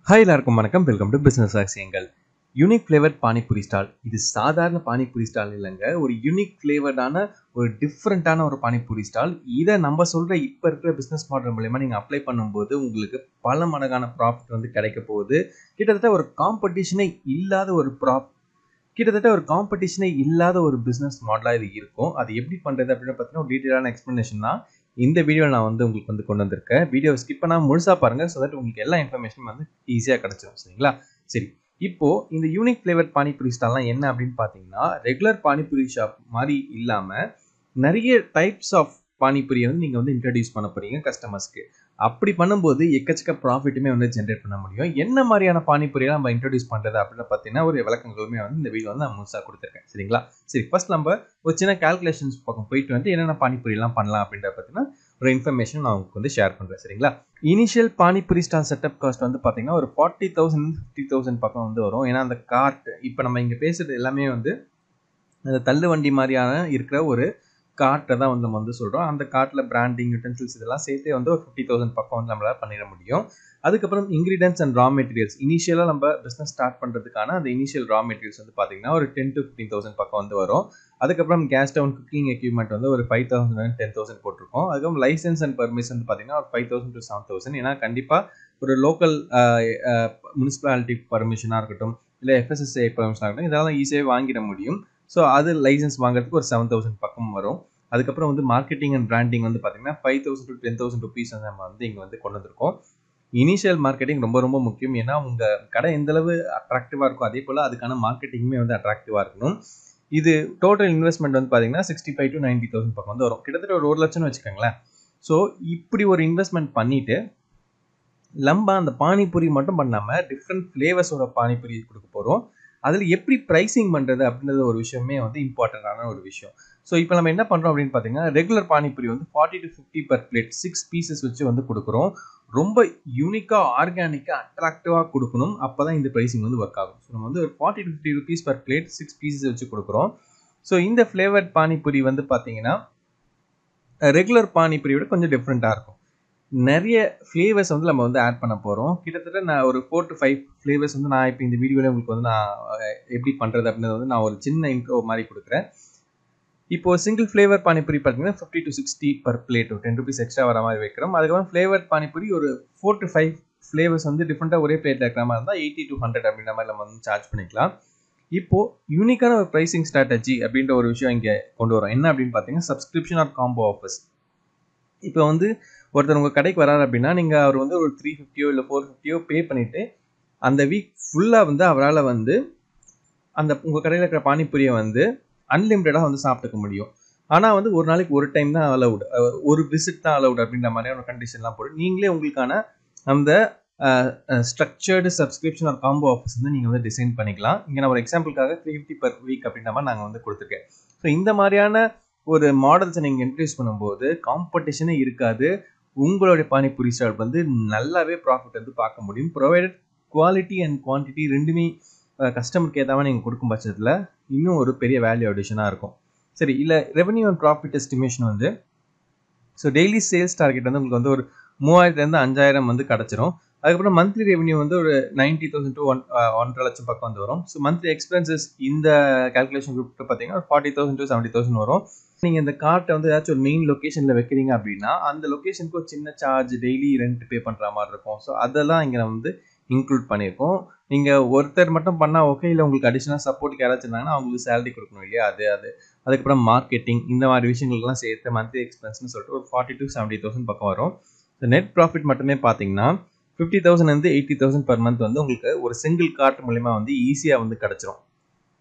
Hi எல்லாருக்கும் வணக்கம். Welcome to business ரகசியங்கள். Unique flavour panipuri stall. இது சாதாரண பானிபூரி ஸ்டால் இல்லைங்க. ஒரு யூனிக் ஃப்ளேவர்டான ஒரு டிஃப்ரெண்ட்டான ஒரு பானிபூரி ஸ்டால். இதை நம்ம சொல்கிற இப்போ இருக்கிற பிஸ்னஸ் மாடல் மூலயமா நீங்கள் அப்ளை பண்ணும்போது உங்களுக்கு பல மடங்கான ப்ராஃபிட் வந்து கிடைக்க போகுது. கிட்டத்தட்ட ஒரு காம்படிஷனே இல்லாத ஒரு பிஸ்னஸ் மாடலாக இது இருக்கும். அது எப்படி பண்ணுறது அப்படின்னு பார்த்தீங்கன்னா ஒரு டீட்டெயிலான எக்ஸ்ப்ளனேஷன் தான் இந்த வீடியோவில் நான் வந்து உங்களுக்கு வந்து கொண்டு வந்திருக்கேன். வீடியோவை ஸ்கிப் பண்ணாமல் முழுசாக பாருங்கள். ஸோ தட் உங்களுக்கு எல்லா இன்ஃபர்மேஷனும் வந்து ஈஸியாக கிடச்சிடும். சரிங்களா? சரி, இப்போது இந்த யூனிக் ஃப்ளேவர் பானிபூரி ஸ்டால்லாம் என்ன அப்படின்னு பார்த்தீங்கன்னா ரெகுலர் பானிபூரி ஷாப் மாதிரி இல்லாமல் நிறைய டைப்ஸ் ஆஃப் பானிபூரியை வந்து நீங்கள் வந்து இன்ட்ரடியூஸ் பண்ண போகிறீங்க கஸ்டமர்ஸ்க்கு. அப்படி பண்ணும்போது எக்கச்சக்க ப்ராஃபிட்டுமே வந்து ஜென்ரேட் பண்ண முடியும். என்ன மாதிரியான பானிபூரியெல்லாம் நம்ம இன்ட்ரடியூஸ் பண்ணுறது அப்படின்னு பார்த்தீங்கன்னா ஒரு விளக்கங்களுமே வந்து இந்த வீடியோ வந்து நான் முழுசாக கொடுத்துருக்கேன். சரிங்களா? சரி, ஃபர்ஸ்ட் நம்ம ஒரு சின்ன கால்குலேஷன்ஸ் பக்கம் போயிட்டு வந்து என்னென்ன பானிபூரியெல்லாம் பண்ணலாம் அப்படின்றத பார்த்தீங்கன்னா ஒரு இன்ஃபர்மேஷன் நான் உங்களுக்கு வந்து ஷேர் பண்ணுறேன். சரிங்களா? Initial panipuri stall setup cost வந்து பார்த்தீங்கன்னா ஒரு 40,000 50,000 பக்கம் வந்து வரும். ஏன்னா அந்த கார்ட் இப்போ நம்ம இங்கே பேசுகிறது எல்லாமே வந்து அந்த தள்ளு வண்டி மாதிரியான இருக்கிற ஒரு கார்ட்டை தான் வந்து நம்ம வந்து சொல்கிறோம். அந்த கார்ட்டில் பிராண்டிங் யூட்டன்சில்ஸ் இதெல்லாம் சேர்த்தே வந்து ஒரு 50,000 பக்கம் வந்து நம்மளால் பண்ணிட முடியும். அதுக்கப்புறம் இன்க்ரீடியன்ட்ஸ் அண்ட் ரா மெட்டீரியல்ஸ் இனிஷியலாக நம்ம பிஸ்னஸ் ஸ்டார்ட் பண்ணுறதுக்கான அந்த இனிஷியல் ரா மெட்டீரியல்ஸ் வந்து பார்த்தீங்கன்னா ஒரு 10,000 to 15,000 பக்கம் வந்து வரும். அதுக்கப்புறம் கேஸ் ஸ்டவ் குக்கிங் எக்யூப்மெண்ட் வந்து ஒரு 5,000 and 10,000 போட்டிருக்கோம். அதுக்கப்புறம் லைசன்ஸ் அண்ட் பர்மிஷன் வந்து பார்த்தீங்கன்னா ஒரு 5,000 to 7,000. ஏன்னா கண்டிப்பாக ஒரு லோக்கல் முனிசிபாலிட்டி பர்மிஷனாக இருக்கட்டும் இல்லை FSSAI பர்மிஷனாக இருக்கட்டும் இதெல்லாம் ஈஸியாக வாங்கிட முடியும். ஸோ அது லைசன்ஸ் வாங்குறதுக்கு ஒரு 7,000 பக்கம் வரும். அதுக்கப்புறம் வந்து மார்க்கெட்டிங் அண்ட் பிராண்டிங் வந்து பார்த்தீங்கன்னா 5,000 to 10,000 rupees வந்து நம்ம வந்து இங்கே வந்து கொண்டு வந்திருக்கோம். இனிஷியல் மார்க்கெட்டிங் ரொம்ப ரொம்ப முக்கியம். ஏன்னா உங்கள் கடை எந்தளவு அட்ராக்டிவாக இருக்கும் அதே போல் அதுக்கான மார்க்கெட்டிங்குமே வந்து அட்ராக்டிவாக இருக்கணும். இது டோட்டல் இன்வெஸ்ட்மெண்ட் வந்து பார்த்தீங்கன்னா 65,000 to 90,000 பக்கம் வந்து வரும். கிட்டத்தட்ட ஒரு 1,00,000 வச்சுக்கோங்களேன். ஸோ இப்படி ஒரு இன்வெஸ்ட்மெண்ட் பண்ணிவிட்டு நம்ம அந்த பானிபூரி மட்டும் பண்ணாமல் டிஃப்ரெண்ட் ஃப்ளேவர்ஸோட பானிபூரி கொடுக்க போகிறோம். அதில் எப்படி ப்ரைஸிங் பண்ணுறது அப்படின்றது ஒரு விஷயமே வந்து இம்பார்ட்டண்ட்டான ஒரு விஷயம். ஸோ இப்போ நம்ம என்ன பண்ணுறோம் அப்படின்னு பார்த்தீங்கன்னா ரெகுலர் பானிபூரி வந்து 40 to 50 per plate 6 pieces வச்சு வந்து கொடுக்குறோம். ரொம்ப யூனிக்காக ஆர்கானிக்காக அட்ராக்டிவாக கொடுக்கணும். அப்போ தான் இந்த ப்ரைஸிங் வந்து ஒர்க் ஆகும். ஸோ நம்ம வந்து ஒரு 40 to 50 rupees per plate 6 pieces வச்சு கொடுக்குறோம். ஸோ இந்த ஃப்ளேவர்ட் பானிபூரி வந்து பார்த்தீங்கன்னா ரெகுலர் பானிபூரியோட கொஞ்சம் டிஃப்ரெண்ட்டாக இருக்கும். நிறைய ஃப்ளேவர்ஸ் வந்து நம்ம வந்து ஆட் பண்ண போகிறோம். கிட்டத்தட்ட நான் ஒரு 4 to 5 ஃப்ளேவர்ஸ் வந்து நான் இப்போ இந்த வீடியோவில் உங்களுக்கு வந்து நான் எப்படி பண்ணுறது அப்படின்றத வந்து நான் ஒரு சின்ன இன்ட்ரோ மாதிரி கொடுக்குறேன். இப்போ சிங்கிள் ஃப்ளேவர் பானிபூரி பார்த்தீங்கன்னா 50 to 60 per plate ஒரு 10 rupees எக்ஸ்ட்ரா வர மாதிரி வைக்கிறோம். அதுக்கப்புறம் ஃப்ளேவர் பானிபூரி ஒரு 4 to 5 ஃப்ளேவர்ஸ் வந்து டிஃப்ரெண்ட்டாக ஒரே பிளேட்டில் இருக்கிற மாதிரி இருந்தால் 80 to 100 அப்படின்ற மாதிரி நம்ம வந்து சார்ஜ் பண்ணிக்கலாம். இப்போது யூனிக்கான ஒரு ப்ரைஸிங் ஸ்ட்ராட்டஜி அப்படின்ற ஒரு விஷயம் இங்கே கொண்டு வரோம். என்ன அப்படின்னு பார்த்தீங்கன்னா சப்ஸ்கிரிப்ஷன் ஆர் காம்போ ஆஃபர்ஸ். இப்போ வந்து ஒருத்தர் உங்கள் கடைக்கு வராரு அப்படின்னா நீங்கள் அவர் வந்து ஒரு 350 இல்லை 450 பே பண்ணிவிட்டு அந்த வீக் ஃபுல்லாக வந்து அவரால் வந்து அந்த உங்கள் கடையில் இருக்கிற பானிபூரியை வந்து அன்லிமிட்டடாக வந்து சாப்பிட்டுக்க முடியும். ஆனால் வந்து ஒரு நாளைக்கு ஒரு டைம் தான் அலவுட், ஒரு விசிட் தான் அலவுட் அப்படின்ற மாதிரியான ஒரு கண்டிஷன்லாம் போட்டு நீங்களே உங்களுக்கான அந்த structured subscription or combo offers வந்து நீங்கள் வந்து டிசைன் பண்ணிக்கலாம். இங்கே நான் ஒரு எக்ஸாம்பிளுக்காக 350 per week அப்படின்ற மாதிரி நாங்கள் வந்து கொடுத்துருக்கேன். ஸோ இந்த மாதிரியான ஒரு மாடல்ஸை நீங்கள் இன்ட்ரடியூஸ் பண்ணும்போது காம்படிஷனே இருக்காது. உங்களுடைய பானிபூரி ஸ்டால் வந்து நல்லாவே ப்ராஃபிட் வந்து பார்க்க முடியும். ப்ரொவைடட் குவாலிட்டி அண்ட் குவான்டிட்டி ரெண்டுமே கஸ்டமருக்கு ஏதாவது நீங்கள் கொடுக்கும் பட்சத்தில் இன்னும் ஒரு பெரிய வேல்யூ அடிஷனாக இருக்கும். சரி, இல்லை ரெவன்யூ அண்ட் ப்ராஃபிட் எஸ்டிமேஷன் வந்து ஸோ டெய்லி சேல்ஸ் டார்கெட் வந்து உங்களுக்கு வந்து ஒரு 3,000 to 5,000 வந்து கிடச்சிரும். அதுக்கப்புறம் மந்த்லி ரெவன்யூ வந்து ஒரு 90,000 to 1.5 லட்சம் பக்கம் வந்து வரும். ஸோ மந்த்லி எக்ஸ்பென்சஸ் இந்த கால்குலேஷன் குரூப் பார்த்தீங்கன்னா 40,000 to 70,000 வரும். நீங்கள் இந்த கார்ட்டை வந்து ஏதாச்சும் ஒரு மெயின் லொக்கேஷனில் வைக்கிறீங்க அப்படின்னா அந்த லொக்கேஷனுக்கு ஒரு சின்ன சார்ஜ் டெய்லி ரெண்ட் பே பண்ணுற மாதிரி இருக்கும். ஸோ அதெல்லாம் இங்கே நம்ம வந்து இன்க்ளூட் பண்ணியிருக்கோம். நீங்கள் ஒருத்தர் மட்டும் பண்ணால் ஓகே, இல்லை உங்களுக்கு அடிஷனல் சப்போர்ட்டுக்கு யாராச்சும் இருந்தாங்கன்னா அவங்களுக்கு சேலரி கொடுக்கணும் இல்லையா, அதுக்கப்புறம் மார்க்கெட்டிங் இந்த மாதிரி விஷயங்களுக்குலாம் சேர்த்து மந்த்லி எக்ஸ்பென்ஸ்னு சொல்லிட்டு ஒரு 40,000 to 70,000 பக்கம் வரும். நெட் ப்ராஃபிட் மட்டுமே பார்த்தீங்கன்னா 50,000 வந்து 80,000 per month வந்து உங்களுக்கு ஒரு சிங்கிள் கார்ட் மூலிமா வந்து ஈஸியாக வந்து கிடச்சிரும்.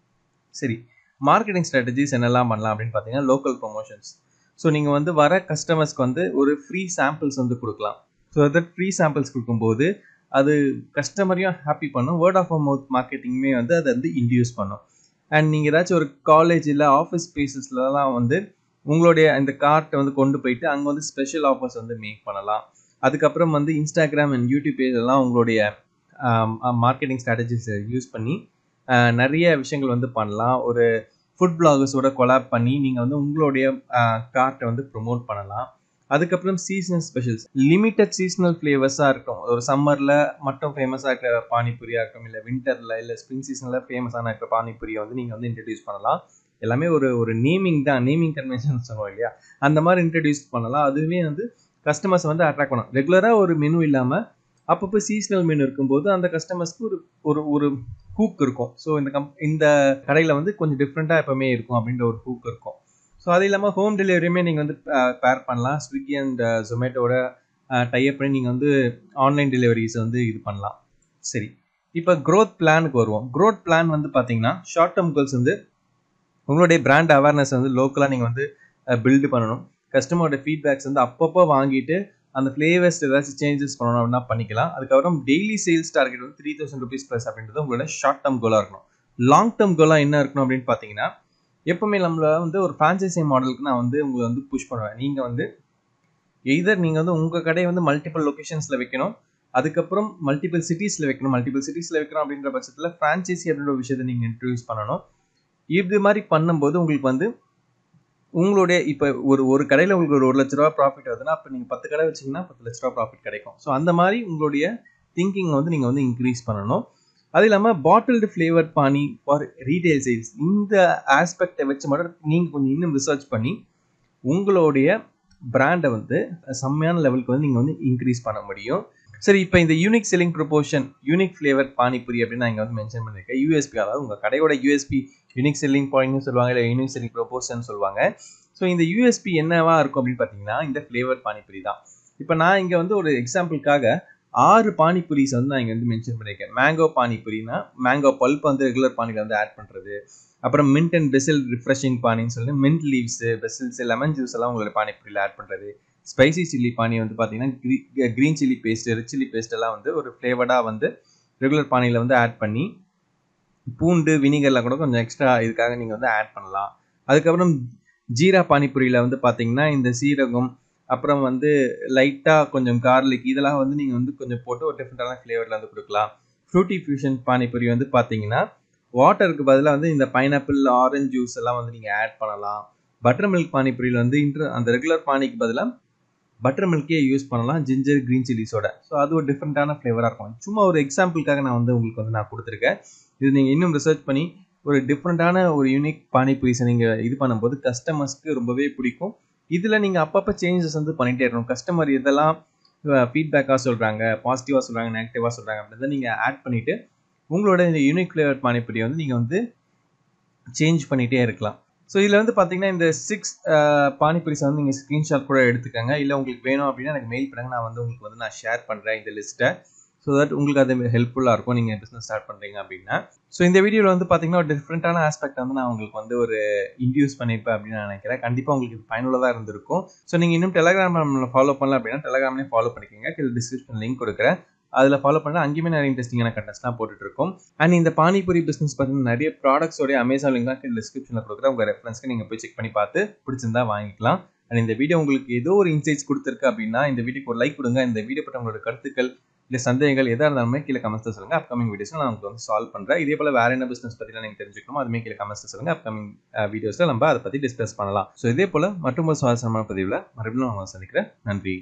சரி, மார்க்கெட்டிங் ஸ்ட்ராட்டஜிஸ் என்னெல்லாம் பண்ணலாம் அப்படின்னு பார்த்தீங்கன்னா லோக்கல் ப்ரொமோஷன்ஸ். ஸோ நீங்கள் வந்து வர கஸ்டமர்ஸ்க்கு வந்து ஒரு ஃப்ரீ சாம்பிள்ஸ் வந்து கொடுக்கலாம். ஸோ தட் ஃப்ரீ சாம்பிள்ஸ் கொடுக்கும்போது அது கஸ்டமரையும் ஹாப்பி பண்ணும். வேர்ட் ஆஃப் மவுத் மார்க்கெட்டிங்குமே வந்து அதை வந்து இன்டியூஸ் பண்ணும். அண்ட் நீங்கள் ஏதாச்சும் ஒரு காலேஜ் இல்லை ஆஃபீஸ் ஸ்பேசஸ்லாம் வந்து உங்களுடைய இந்த கார்ட்டை வந்து கொண்டு போயிட்டு அங்கே வந்து ஸ்பெஷல் ஆஃபர்ஸ் வந்து மேக் பண்ணலாம். அதுக்கப்புறம் வந்து இன்ஸ்டாகிராம் அண்ட் யூடியூப் பேஜெல்லாம் உங்களுடைய மார்க்கெட்டிங் ஸ்ட்ராட்டஜிஸ் யூஸ் பண்ணி நிறைய விஷயங்கள் வந்து பண்ணலாம். ஒரு ஃபுட் பிளாகர்ஸோட கொலாப் பண்ணி நீங்கள் வந்து உங்களுடைய கார்ட்டை வந்து ப்ரொமோட் பண்ணலாம். அதுக்கப்புறம் சீசனல் ஸ்பெஷல்ஸ், லிமிட்டட் சீசனல் ஃப்ளேவர்ஸாக இருக்கும். ஒரு சம்மரில் மட்டும் ஃபேமஸாக இருக்கிற பானிபூரியாக இருக்கும், இல்லை வின்டரில் இல்லை ஸ்ப்ரிங் சீசனில் ஃபேமஸான இருக்கிற பானிபூரியை வந்து நீங்கள் வந்து இன்ட்ரடியூஸ் பண்ணலாம். எல்லாமே ஒரு நேமிங் தான், நேமிங் கன்வென்ஷன் சொல்லுவோம் இல்லையா, அந்த மாதிரி இன்ட்ரடியூஸ் பண்ணலாம். அதுவே வந்து கஸ்டமர்ஸ் வந்து அட்ராக்ட் பண்ணலாம். ரெகுலராக ஒரு மெனு இல்லாமல் அப்பப்போ சீசனல் மெனு இருக்கும்போது அந்த கஸ்டமர்ஸ்க்கு ஒரு ஒரு ஹூக் இருக்கும். ஸோ இந்த கடையில் வந்து கொஞ்சம் டிஃப்ரெண்ட்டாக எப்பவுமே இருக்கும் அப்படின்ற ஒரு ஹூக் இருக்கும். ஸோ அது இல்லாமல் ஹோம் டெலிவரியுமே நீங்கள் வந்து பேர் பண்ணலாம். ஸ்விக்கி அண்ட் ஜொமேட்டோட டைப் பண்ணி நீங்கள் வந்து ஆன்லைன் டெலிவரிஸ் வந்து இது பண்ணலாம். சரி, இப்போ க்ரோத் பிளானுக்கு வருவோம். க்ரோத் பிளான் வந்து பார்த்தீங்கன்னா ஷார்ட் டேர்ம் கோல்ஸ் வந்து உங்களுடைய பிராண்ட் அவேர்னஸ் வந்து லோக்கலாக நீங்கள் வந்து பில்டு பண்ணணும். கஸ்டமரோட ஃபீட்பேக்ஸ் வந்து அப்பப்போ வாங்கிட்டு அந்த ஃப்ளேவர்ஸ் ஏதாச்சும் சேஞ்சஸ் பண்ணணும் அப்படின்னா பண்ணிக்கலாம். அதுக்கப்புறம் டெய்லி சேல்ஸ் டார்கெட் வந்து 3000 rupees ப்ளஸ் அப்படின்றது உங்களோட ஷார்ட் டேர்ம் கோலாக இருக்கணும். லாங் டேர்ம் கோலாக என்ன இருக்கணும் அப்படின்னு பார்த்தீங்கன்னா, எப்பவுமே நம்மள வந்து ஒரு ஃப்ரான்ச்சைசி மாடலுக்கு நான் வந்து உங்களை வந்து புஷ் பண்ணுவேன். நீங்கள் வந்து எய்தர் நீங்கள் வந்து உங்கள் கடையை வந்து மல்டிபிள் லொக்கேஷன்ஸில் வைக்கணும், அதுக்கப்புறம் மல்டிபிள் சிட்டிஸில் வைக்கணும். மல்டிபிள் சிட்டிஸில் வைக்கணும் அப்படின்ற பட்சத்தில் ஃப்ரான்ச்சைசி அப்படின்ற ஒரு விஷயத்தை நீங்கள் இன்ட்ரடியூஸ் பண்ணணும். இது மாதிரி பண்ணும்போது உங்களுக்கு வந்து உங்களுடைய இப்போ ஒரு கடையில் உங்களுக்கு ஒரு 1 லட்ச ரூபா ப்ராஃபிட் வருதுன்னா, அப்போ நீங்கள் 10 கடை வச்சிங்கன்னா 10 லட்ச ரூபா ப்ராஃபிட் கிடைக்கும். ஸோ அந்த மாதிரி உங்களுடைய திங்கிங் வந்து நீங்கள் வந்து இன்க்ரீஸ் பண்ணணும். அது இல்லாமல் bottled flavoured pani for retail sales, இந்த ஆஸ்பெக்டை வச்சு மட்டும் நீங்கள் கொஞ்சம் இன்னும் ரிசர்ச் பண்ணி உங்களுடைய பிராண்டை வந்து செம்மையான லெவலுக்கு வந்து நீங்கள் வந்து இன்க்ரீஸ் பண்ண முடியும். சரி, இப்போ இந்த unique selling proportion, unique flavour panipuri அப்படின்னு நான் இங்கே வந்து மென்ஷன் பண்ணியிருக்கேன். யூஎஸ்பி, அதாவது உங்கள் கடையோட யூஎஸ்பி, யூனிக் செல்லிங் பாயிண்ட்னு சொல்லுவாங்க, இல்லை யூனிக் செல்லிங் ப்ரொபோர்ஷன் சொல்லுவாங்க. ஸோ இந்த யூஎஸ்பி என்னவா இருக்கும் அப்படின்னு பார்த்தீங்கன்னா இந்த ஃப்ளேவர் பானிபூரி தான். இப்போ நான் இங்கே வந்து ஒரு எக்ஸாம்பிளுக்காக 6 பானிபூரிஸ் வந்து நான் இங்கே வந்து மென்ஷன் பண்ணியிருக்கேன். மேங்கோ பானிபூரினா மேங்கோ பல்ப் வந்து ரெகுலர் பானியில் வந்து ஆட் பண்ணுறது, அப்புறம் மின்ட் அண்ட் பெசில் ரிஃப்ரெஷிங் பானின்னு சொல்லி mint leaves, basils, lemon juice எல்லாம் உங்களோட பானிபூரியில் ஆட் பண்ணுறது. ஸ்பைசி சில்லி பானி வந்து பார்த்தீங்கன்னா green chilli paste, red chilli paste எல்லாம் வந்து ஒரு ஃப்ளேவர்டாக வந்து ரெகுலர் பானியில் வந்து ஆட் பண்ணி, பூண்டு வினிகர்லாம் கூட கொஞ்சம் எக்ஸ்ட்ரா இதுக்காக நீங்கள் வந்து ஆட் பண்ணலாம். அதுக்கப்புறம் ஜீரா பானிபூரியில் வந்து பார்த்தீங்கன்னா இந்த சீரகம், அப்புறம் வந்து லைட்டாக கொஞ்சம் கார்லிக், இதெல்லாம் வந்து நீங்கள் வந்து கொஞ்சம் போட்டு ஒரு டிஃப்ரெண்டான ஃப்ளேவரில் வந்து கொடுக்கலாம். ஃப்ரூட்டி ஃபியூஷன் பானிபூரி வந்து பார்த்தீங்கன்னா வாட்டருக்கு பதிலாக வந்து இந்த பைனாப்பிள், ஆரஞ்சு ஜூஸ் எல்லாம் வந்து நீங்கள் ஆட் பண்ணலாம். பட்டர் மில்க் பானிபூரியில் வந்து அந்த ரெகுலர் பானிக்கு பதிலாக பட்டர் மில்கே யூஸ் பண்ணலாம், ஜிஞ்சர் க்ரீன் சில்லிஸோட. ஸோ அது ஒரு டிஃப்ரெண்ட்டான ஃப்ளேவராக இருக்கும். சும்மா ஒரு எக்ஸாம்பிளுக்காக நான் வந்து உங்களுக்கு வந்து நான் கொடுத்துருக்கேன். இது நீங்கள் இன்னும் ரிசர்ச் பண்ணி ஒரு டிஃப்ரெண்ட்டான ஒரு யூனிக் பானிபூரிஸை நீங்கள் இது பண்ணும்போது கஸ்டமர்ஸ்க்கு ரொம்பவே பிடிக்கும். இதில் நீங்கள் அப்பப்போ சேஞ்சஸ் வந்து பண்ணிகிட்டே இருக்கணும். கஸ்டமர் எதெல்லாம் ஃபீட்பேக்காக சொல்கிறாங்க, பாசிட்டிவாக சொல்கிறாங்க, நெகட்டிவாக சொல்கிறாங்க அப்படின்றத நீங்கள் ஆட் பண்ணிவிட்டு உங்களோட இந்த யூனிக் ஃப்ளேவர் பானிபூரியை வந்து நீங்கள் வந்து சேஞ்ச் பண்ணிகிட்டே இருக்கலாம். ஸோ இதில் வந்து பார்த்தீங்கன்னா இந்த 6 பானிபூரிஸை வந்து நீங்கள் ஸ்க்ரீன்ஷாட் கூட எடுத்துக்கோங்க. இல்லை உங்களுக்கு வேணும் அப்படின்னா எனக்கு மெயில் பண்ணுங்க, நான் வந்து உங்களுக்கு வந்து நான் ஷேர் பண்ணுறேன் இந்த லிஸ்ட்டை. ஸோ தட் உங்களுக்கு அது ஹெல்ப்ஃபுல்லாக இருக்கும் நீங்கள் பிஸ்னஸ் ஸ்டார்ட் பண்ணுறீங்க அப்படின்னா. ஸோ இந்த வீடியோவில் வந்து பார்த்தீங்கன்னா ஒரு டிஃப்ரெண்ட்டான ஆஸ்பெக்ட் வந்து நான் உங்களுக்கு வந்து ஒரு இன்ட்யூஸ் பண்ணியிருப்பேன் அப்படின்னு நான் நினைக்கிறேன். கண்டிப்பாக உங்களுக்கு இது பயனுள்ளதாக இருந்திருக்கும். ஸோ நீங்கள் இன்னும் டெலகிராம் நம்மளை ஃபாலோ பண்ணல அப்படின்னா டெலகிராம்லேயும் ஃபாலோ பண்ணிக்கோங்க. டிஸ்கிரிப்ஷன் லிங்க் கொடுக்குறேன், அதில் ஃபாலோ பண்ணால் அங்கேயுமே நிறைய இன்ட்ரெஸ்டிங்கான கண்டென்ட்ஸ்லாம் போட்டுட்ருக்கோம். அண்ட் இந்த பானிபூரி பிஸ்னஸ் பார்த்தீங்கன்னா நிறைய ப்ராடக்ட்ஸோடைய அமேசான் லிங்க் தான் டிஸ்கிரிப்ஷனில் கொடுக்குறேன். உங்கள் ரெஃபரன்ஸ்க்கு நீங்கள் போய் செக் பண்ணி பார்த்து பிடிச்சிருந்தா வாங்கிக்கலாம். அண்ட் இந்த வீடியோ உங்களுக்கு ஏதோ ஒரு இன்சைட்ஸ் கொடுத்துருக்கு அப்படின்னா இந்த வீடியோக்கு ஒரு லைக் கொடுங்க. இந்த வீடியோ பற்றி உங்களோட கருத்துக்கள் இல்லை சந்தேகங்கள் எதாக இருந்தாலுமே கீழே கமெண்ட்ஸில் சொல்லுங்கள். அப்கமிங் வீடியோஸில் நான் உங்களுக்கு வந்து சால்வ் பண்ணுறேன். இதே போல் வேறு என்ன பிஸ்னஸ் பற்றிலாம் நீங்கள் தெரிஞ்சுக்கணுமோ அதுமே கீழே கமெண்ட்ஸில் சொல்லுங்கள். அப்கமிங் வீடியோஸில் நம்ம அதை பற்றி டிஸ்கஸ் பண்ணலாம். ஸோ இதே போல் மற்றும் ஒரு சுவாரஸ்யமான பதிவில் மறுபடியும் நான் உங்களை சந்திக்கிறேன். நன்றி.